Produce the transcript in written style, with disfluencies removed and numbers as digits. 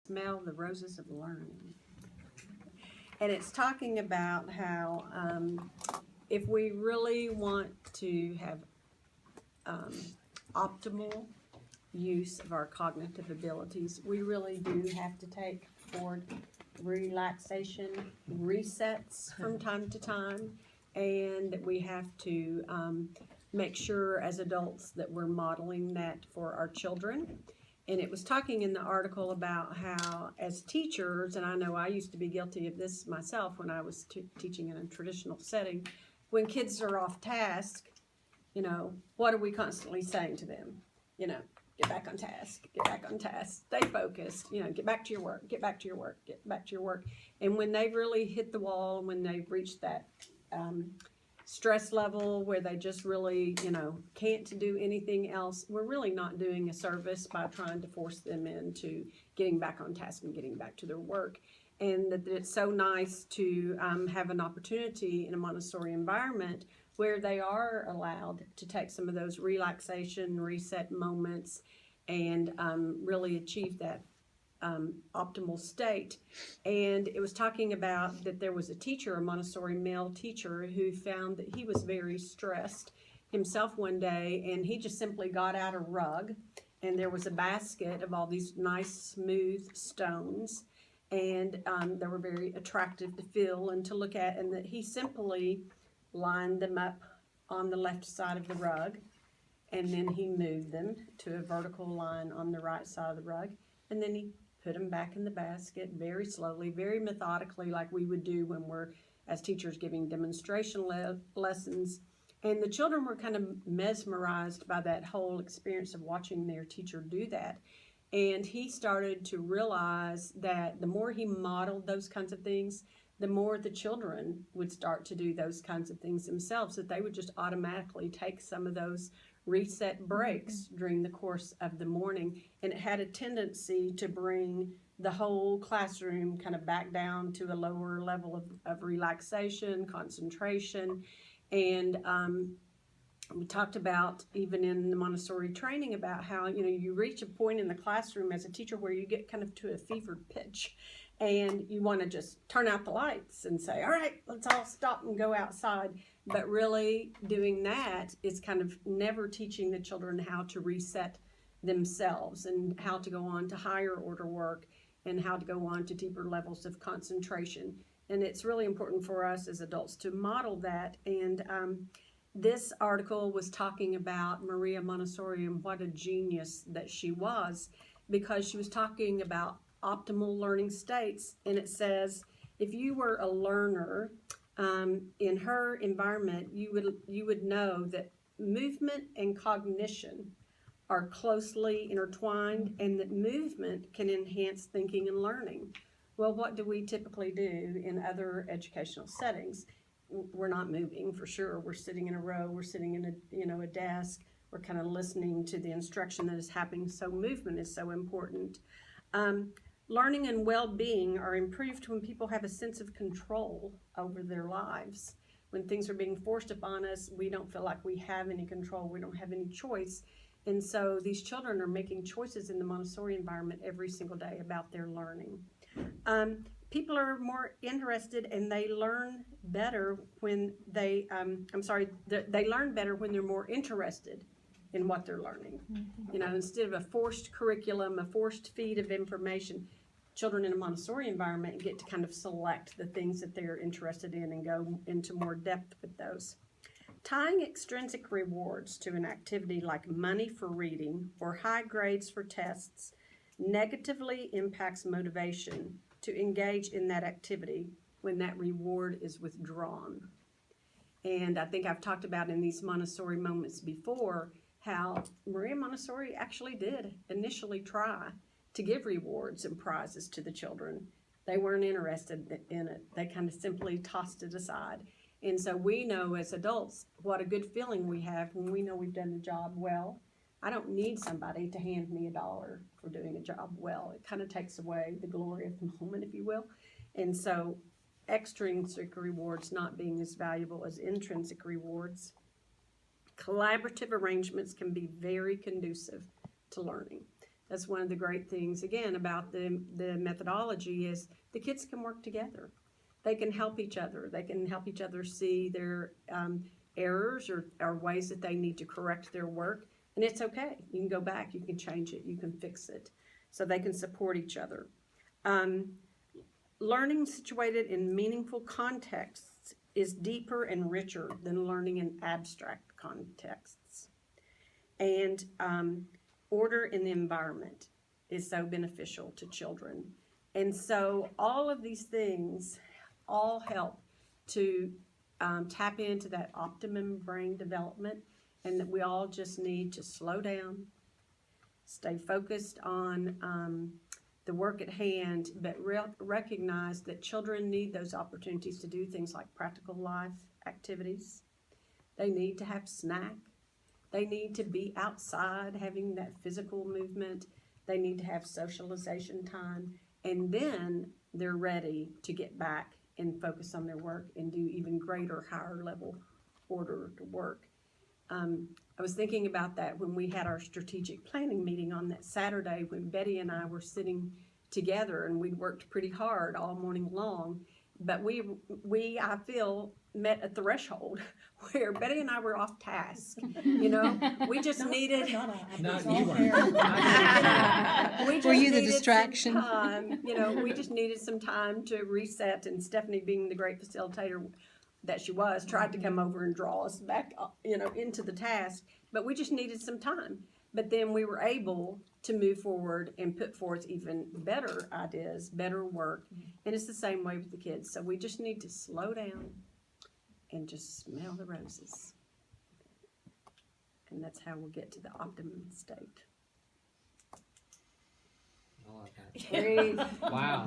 smell the roses of learning. And it's talking about how if we really want to have optimal use of our cognitive abilities, we really do have to take forward relaxation resets from time to time, and we have to make sure as adults that we're modeling that for our children. And it was talking in the article about how as teachers, and I know I used to be guilty of this myself when I was teaching in a traditional setting, when kids are off task, you know, what are we constantly saying to them? You know, get back on task, get back on task, stay focused, you know, get back to your work, get back to your work, get back to your work. And when they've really hit the wall, when they've reached that stress level where they just really, you know, can't do anything else, we're really not doing a service by trying to force them into getting back on task and getting back to their work. And that it's so nice to have an opportunity in a Montessori environment where they are allowed to take some of those relaxation, reset moments and really achieve that optimal state. And it was talking about that there was a teacher, a Montessori male teacher, who found that he was very stressed himself one day, and he just simply got out a rug, and there was a basket of all these nice smooth stones, and they were very attractive to feel and to look at, and that he simply lined them up on the left side of the rug, and then he moved them to a vertical line on the right side of the rug, and then he put them back in the basket very slowly, very methodically, like we would do when we're, as teachers, giving demonstration lessons. And the children were kind of mesmerized by that whole experience of watching their teacher do that. And he started to realize that the more he modeled those kinds of things, the more the children would start to do those kinds of things themselves, that they would just automatically take some of those reset breaks during the course of the morning. And it had a tendency to bring the whole classroom kind of back down to a lower level of relaxation, concentration. And we talked about, even in the Montessori training, about how, you know, you reach a point in the classroom as a teacher where you get kind of to a fevered pitch, and you want to just turn out the lights and say, all right, let's all stop and go outside. But really doing that is kind of never teaching the children how to reset themselves and how to go on to higher order work and how to go on to deeper levels of concentration. And it's really important for us as adults to model that. And this article was talking about Maria Montessori and what a genius that she was, because she was talking about optimal learning states. And it says, if you were a learner in her environment, you would know that movement and cognition are closely intertwined, and that movement can enhance thinking and learning. Well, what do we typically do in other educational settings? We're not moving, for sure. We're sitting in a row. We're sitting in a desk. We're kind of listening to the instruction that is happening. So movement is so important. Learning and well-being are improved when people have a sense of control over their lives. When things are being forced upon us, we don't feel like we have any control. We don't have any choice. And so these children are making choices in the Montessori environment every single day about their learning. People are more interested, and they learn better when they learn better when they're more interested in what they're learning. You know, instead of a forced curriculum, a forced feed of information, children in a Montessori environment get to kind of select the things that they're interested in and go into more depth with those. Tying extrinsic rewards to an activity like money for reading or high grades for tests negatively impacts motivation to engage in that activity when that reward is withdrawn. And I think I've talked about in these Montessori moments before how Maria Montessori actually did initially try to give rewards and prizes to the children. They weren't interested in it. They kind of simply tossed it aside. And so we know as adults what a good feeling we have when we know we've done the job well. I don't need somebody to hand me $1 for doing a job well. It kind of takes away the glory of the moment, if you will. And so extrinsic rewards not being as valuable as intrinsic rewards. Collaborative arrangements can be very conducive to learning. That's one of the great things, again, about the methodology is the kids can work together. They can help each other. They can help each other see their errors or ways that they need to correct their work. And it's okay. You can go back, you can change it, you can fix it. So they can support each other. Learning situated in meaningful contexts is deeper and richer than learning in abstract contexts. And order in the environment is so beneficial to children. And so all of these things all help to tap into that optimum brain development, and that we all just need to slow down, stay focused on the work at hand, but recognize that children need those opportunities to do things like practical life activities. They need to have snack. They need to be outside having that physical movement. They need to have socialization time. And then they're ready to get back and focus on their work and do even greater, higher level order to work. I was thinking about that when we had our strategic planning meeting on that Saturday when Betty and I were sitting together, and we'd worked pretty hard all morning long, but we I feel met a threshold where Betty and I were off task. You know, we just needed. Not you weren't. We just Were you the needed distraction? some time, you know, we just needed some time to reset, and Stephanie, being the great facilitator that she was, tried to come over and draw us back, you know, into the task, but we just needed some time. But then we were able to move forward and put forth even better ideas, better work, and it's the same way with the kids. So we just need to slow down and just smell the roses. And that's how we'll get to the optimum state. I like that. Wow. Wow.